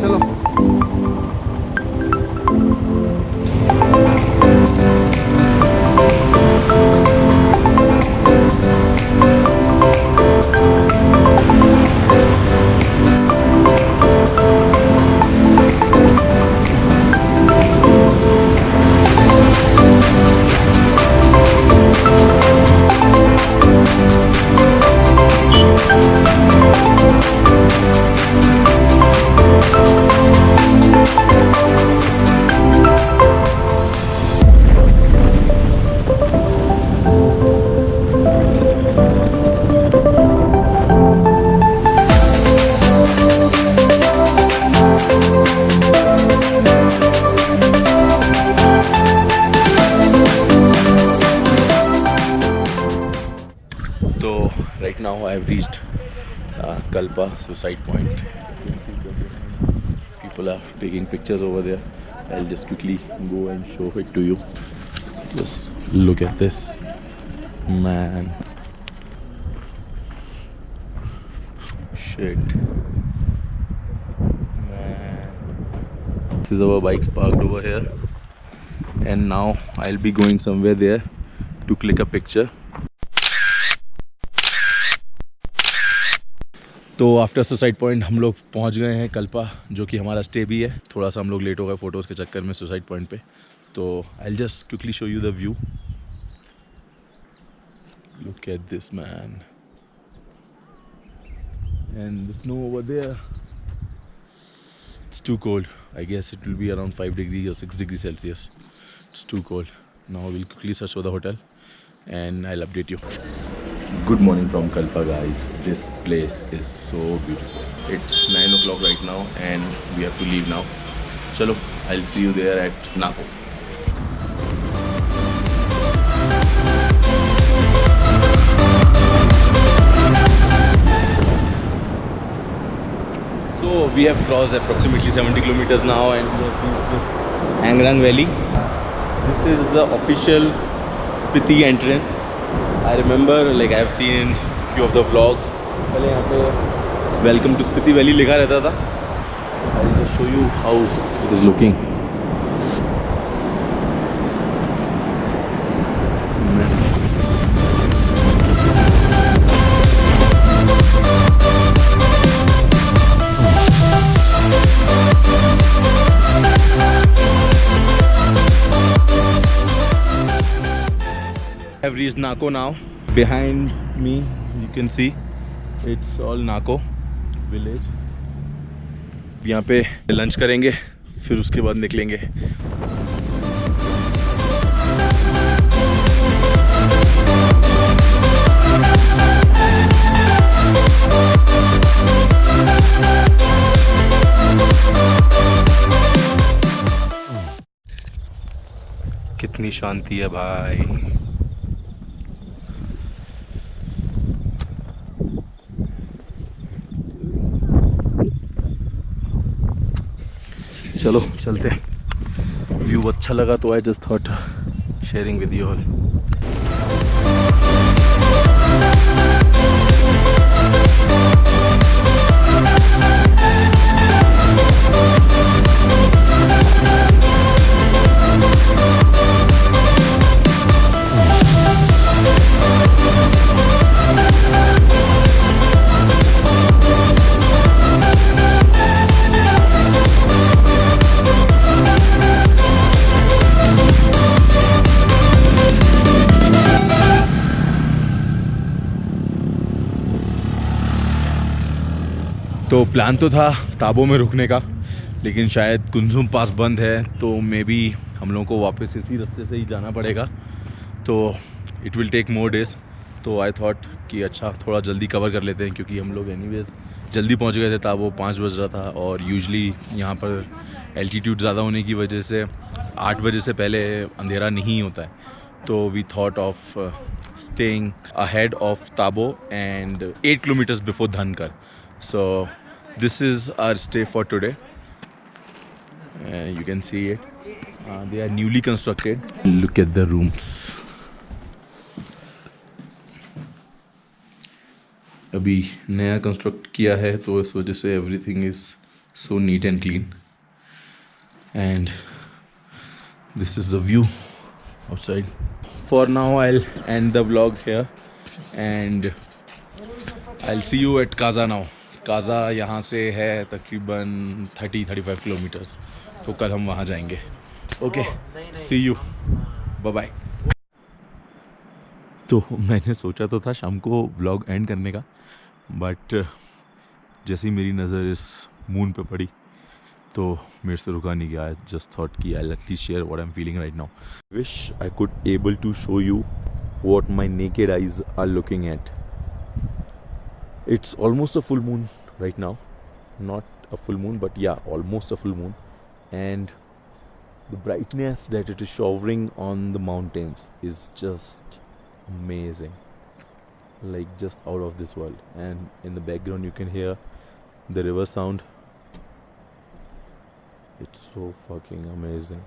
चलो। So right now I have reached Kalpa suicide point. People are taking pictures over there. I'll just quickly go and show it to you. Just look at this, man. Shit, man. This is our bikes parked over here, and now I'll be going somewhere there to click a picture. तो after suicide point हम लोग पहुंच गए हैं कल्पा, जो कि हमारा stay भी है। थोड़ा सा हम लोग लेट हो गए फ़ोटोज़ के चक्कर में सुसाइड पॉइंट पे। तो I will just quickly show you the view. Look at this man, and the snow over there. It's too cold, I guess it will be around 5 degree or 6 degrees Celsius. It's too cold. Now we'll quickly search for the hotel and I'll update you. Good morning from Kalpa, guys. This place is so beautiful. It's 9 o'clock right now and we have to leave now. Chalo, I'll see you there at Nako. So we have crossed approximately 70 kilometers now and we have reached Angrang Valley. This is the official Spiti entrance. I remember, like I have seen in few of the vlogs, पहले यहाँ पे Welcome to Spiti Valley लिखा रहता था. I'll just show you how it is looking. I have reached Nako now. Behind me you can see it's all Nako village. यहाँ पे lunch करेंगे, फिर उसके बाद निकलेंगे. कितनी शांति है भाई. चलो चलते हैं. व्यू अच्छा लगा तो आई just thought sharing with you all. तो प्लान तो था ताबो में रुकने का, लेकिन शायद कुंजुम पास बंद है, तो मे बी हम लोगों को वापस इसी रास्ते से ही जाना पड़ेगा. तो it will take more days. तो आई थॉट कि अच्छा थोड़ा जल्दी कवर कर लेते हैं, क्योंकि हम लोग एनीवेज जल्दी पहुंच गए थे. ताबो 5 बज रहा था और यूजुअली यहाँ पर एल्टीट्यूड ज़्यादा होने की वजह से 8 बजे से पहले अंधेरा नहीं होता है. तो we thought of staying ahead of Tabo and 8 kilometers before Dhankar. So this is our stay for today. You can see it. They are newly constructed. Look at the rooms. अभी नया कंस्ट्रक्ट किया है, तो इस वजह से everything is so neat and clean. And this is the view outside. For now, I'll end the vlog here and I'll see you at Kaza now. Kaza यहाँ से है तकरीबन 30-35 किलोमीटर्स, तो कल हम वहाँ जाएंगे. Okay, see you, bye bye. तो मैंने सोचा तो था शाम को व्लॉग एंड करने का, बट जैसे ही मेरी नज़र इस मून पे पड़ी तो मेरे से रुका नहीं गया. आई जस्ट थॉट कि I at least share what I am feeling right now. Wish I could able to show you what my naked eyes are looking at. It's almost a full moon right now. Not a full moon, but yeah, almost a full moon. And the brightness that it is showering on the mountains is just amazing. Like just out of this world. And in the background you can hear the river sound. It's so fucking amazing.